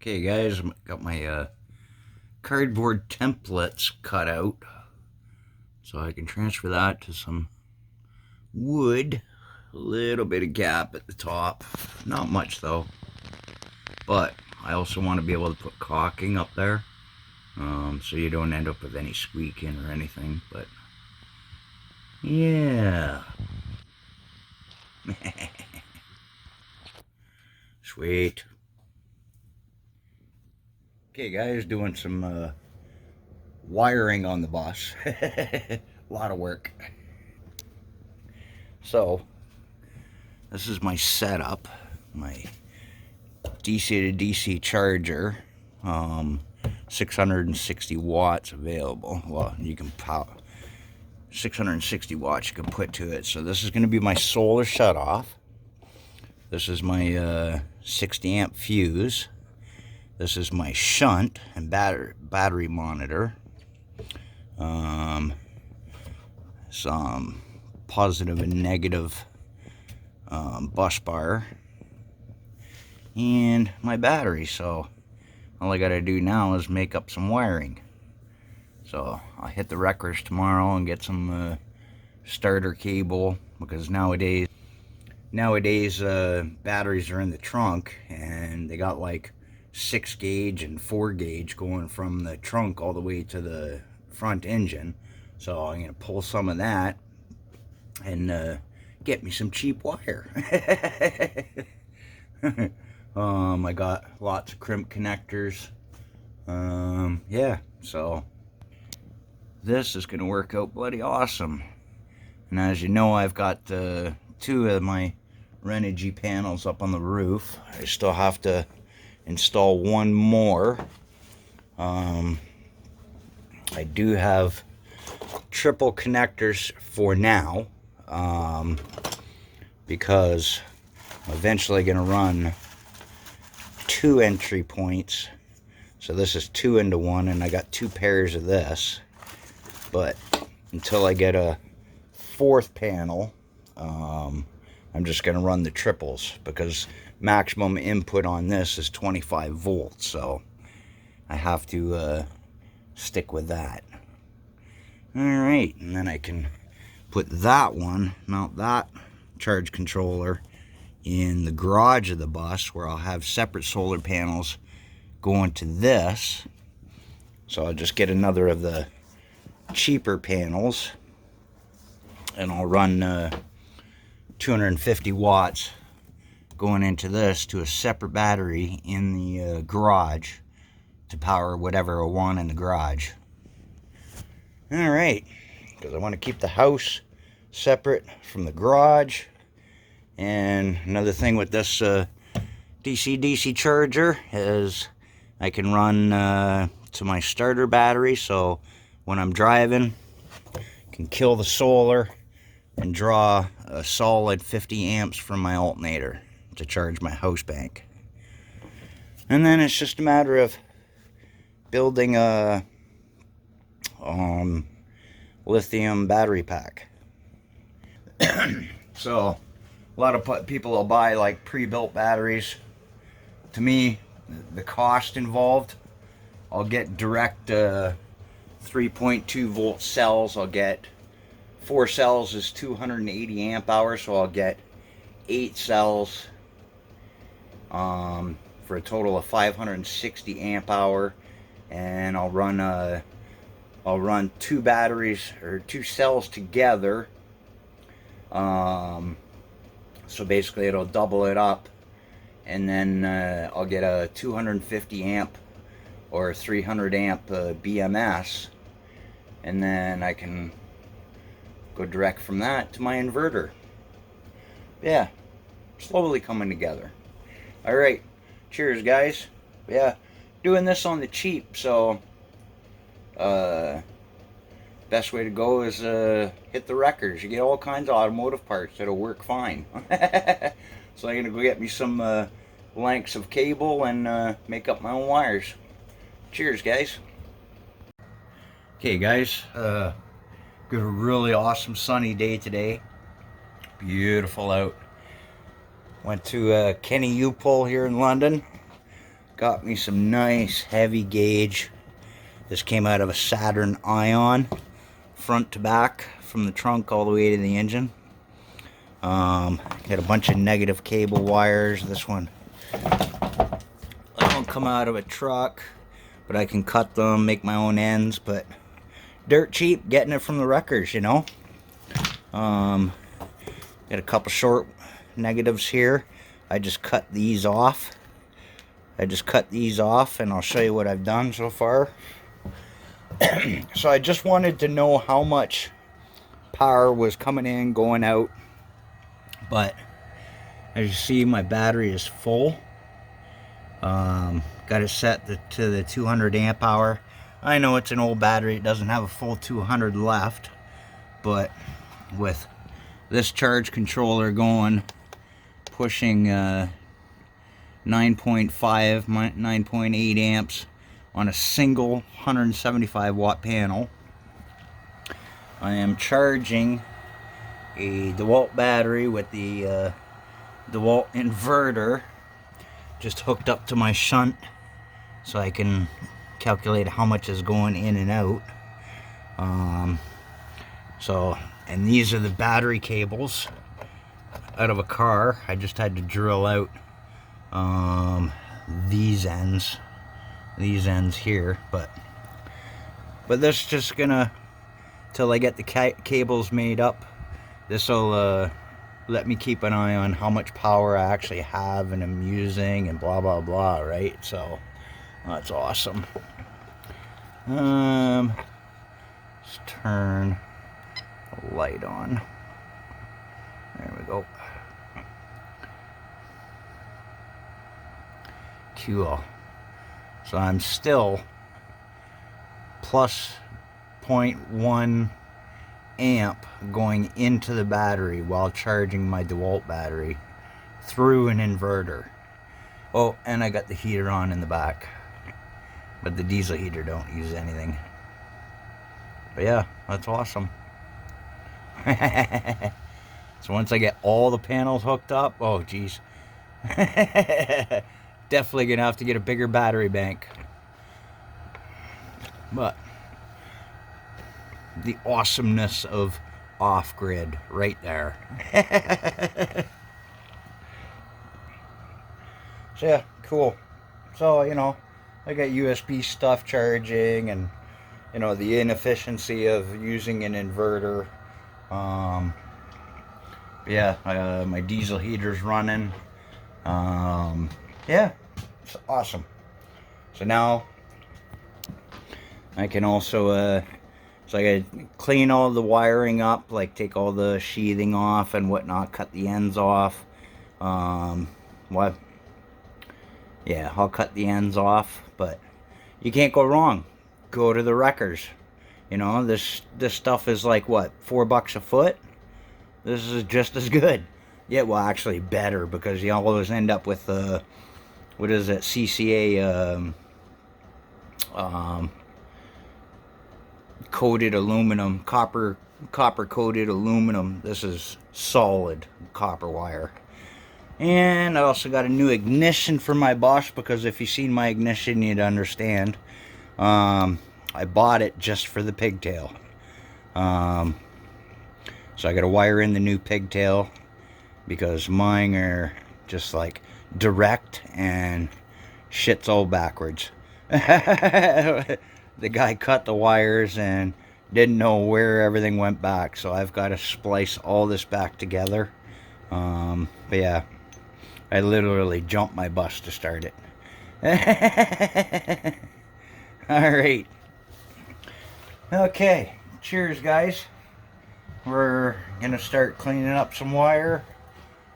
Okay guys, got my cardboard templates cut out so I can transfer that to some wood. A little bit of gap at the top, not much though, but I also want to be able to put caulking up there, so you don't end up with any squeaking or anything. But yeah. Sweet. Okay guys, doing some wiring on the bus. A lot of work. So this is my setup, my DC to DC charger, 660 watts available. Well, you can power 660 watts you can put to it. So this is going to be my solar shutoff. This is my 60 amp fuse. This is my shunt and battery monitor. Some positive and negative bus bar, and my battery. So all I gotta do now is make up some wiring. So I'll hit the wreckers tomorrow and get some starter cable, because nowadays batteries are in the trunk and they got like 6 gauge and 4 gauge going from the trunk all the way to the front engine. So I'm gonna pull some of that and get me some cheap wire. I got lots of crimp connectors. Yeah, so this is gonna work out bloody awesome. And as you know, I've got 2 of my Renogy panels up on the roof. I still have to install 1 more. I do have triple connectors for now, because I'm eventually going to run 2 entry points. So this is 2 into 1, and I got 2 pairs of this. But until I get a 4th panel, I'm just going to run the triples, because maximum input on this is 25 volts. So I have to stick with that. Alright, and then I can put that one, mount that charge controller in the garage of the bus, where I'll have separate solar panels going to this. So I'll just get another of the cheaper panels, and I'll run 250 watts going into this to a separate battery in the garage to power whatever I want in the garage. Alright, because I want to keep the house separate from the garage. And another thing with this DC-DC charger is I can run to my starter battery, so when I'm driving, I can kill the solar and draw a solid 50 amps from my alternator to charge my house bank. And then it's just a matter of building a lithium battery pack. So a lot of people will buy like pre-built batteries. To me, the cost involved, I'll get direct 3.2 volt cells. I'll get 4 cells is 280 amp hours, so I'll get 8 cells for a total of 560 amp hour. And I'll run 2 batteries or 2 cells together. So basically it'll double it up, and then I'll get a 250 amp or 300 amp BMS, and then I can go direct from that to my inverter. Yeah, slowly coming together. Alright, cheers guys. Yeah, doing this on the cheap, so best way to go is hit the wreckers. You get all kinds of automotive parts that'll work fine. So I'm gonna go get me some lengths of cable and make up my own wires. Cheers guys. Okay guys, got a really awesome sunny day today. Beautiful out. Went to Kenny U-Pull here in London. Got me some nice heavy gauge. This came out of a Saturn Ion, front to back, from the trunk all the way to the engine. Got a bunch of negative cable wires. This one, I don't come out of a truck, but I can cut them, make my own ends, but dirt cheap getting it from the wreckers, you know. Got a couple short negatives here. I just cut these off. And I'll show you what I've done so far. So I just wanted to know how much power was coming in, going out. But as you see, my battery is full. Got it set to the 200 amp hour. I know it's an old battery, it doesn't have a full 200 left, but with this charge controller going, pushing 9.5, 9.8 amps on a single 175 watt panel, I am charging a DeWalt battery with the DeWalt inverter just hooked up to my shunt, so I can calculate how much is going in and out. And these are the battery cables out of a car. I just had to drill out these ends here, but this is just gonna, till I get the cables made up, this will let me keep an eye on how much power I actually have and am using and blah blah blah, right? So that's awesome. Let's turn the light on. There we go. Cool. So I'm still plus 0.1 amp going into the battery while charging my DeWalt battery through an inverter. Oh, and I got the heater on in the back, but the diesel heater don't use anything. But yeah, that's awesome. So once I get all the panels hooked up, oh geez, definitely gonna have to get a bigger battery bank. But the awesomeness of off-grid right there. So yeah, cool. So, you know, I got USB stuff charging, and you know, the inefficiency of using an inverter. Yeah, my diesel heater's running. Yeah, it's awesome. So now I can also so I gotta clean all the wiring up, like take all the sheathing off and whatnot, cut the ends off. Yeah, I'll cut the ends off, but you can't go wrong. Go to the wreckers. You know, this stuff is like, what, $4 a foot? This is just as good. Yeah, well, actually better, because you always end up with what is it, CCA coated aluminum, copper coated aluminum. This is solid copper wire. And I also got a new ignition for my Bosch, because if you've seen my ignition, you'd understand. I bought it just for the pigtail. So I got to wire in the new pigtail, because mine are just like direct and shit's all backwards. The guy cut the wires and didn't know where everything went back, so I've got to splice all this back together. But yeah, I literally jumped my bus to start it. Alright. Okay, cheers guys. We're gonna start cleaning up some wire,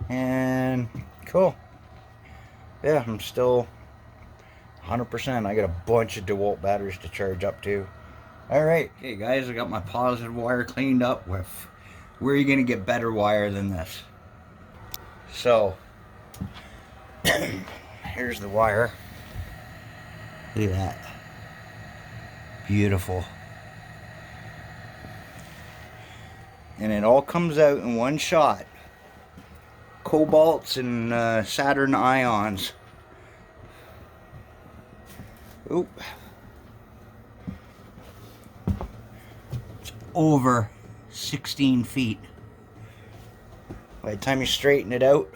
and cool. Yeah, I'm still 100%. I got a bunch of DeWalt batteries to charge up to. Alright, okay guys, I got my positive wire cleaned up. Where are you gonna get better wire than this? So here's the wire. Look at that. Beautiful. And it all comes out in one shot. Cobalts and Saturn Ions. Oop. It's over 16 feet. By the time you straighten it out,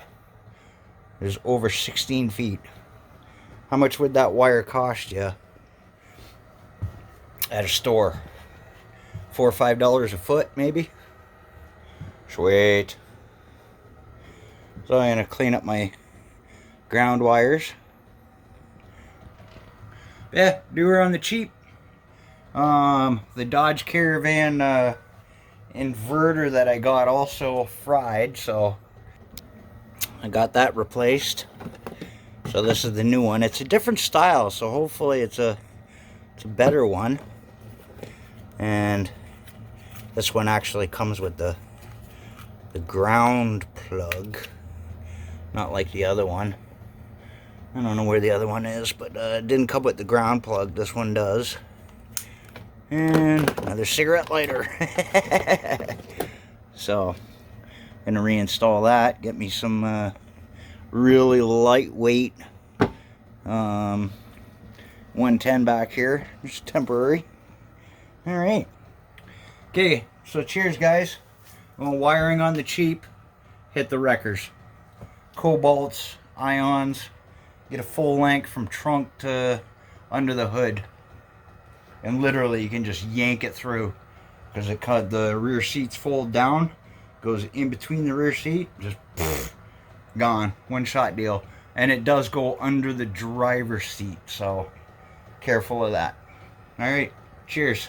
there's over 16 feet. How much would that wire cost you at a store? $4 or $5 a foot, maybe? Sweet. So I'm going to clean up my ground wires. Yeah, do her on the cheap. The Dodge Caravan inverter that I got also fried, so I got that replaced. So this is the new one. It's a different style, so hopefully it's a better one. And this one actually comes with the ground plug, not like the other one. I don't know where the other one is, but it didn't come with the ground plug. This one does. And another cigarette lighter. So I'm gonna reinstall that, get me some really lightweight 110 back here, just temporary. All right. Okay, so cheers, guys. Well, wiring on the cheap, hit the wreckers. Cobalts, ions, get a full length from trunk to under the hood. And literally, you can just yank it through because the rear seats fold down, goes in between the rear seat, just gone. One shot deal. And it does go under the driver's seat, so careful of that. All right, cheers.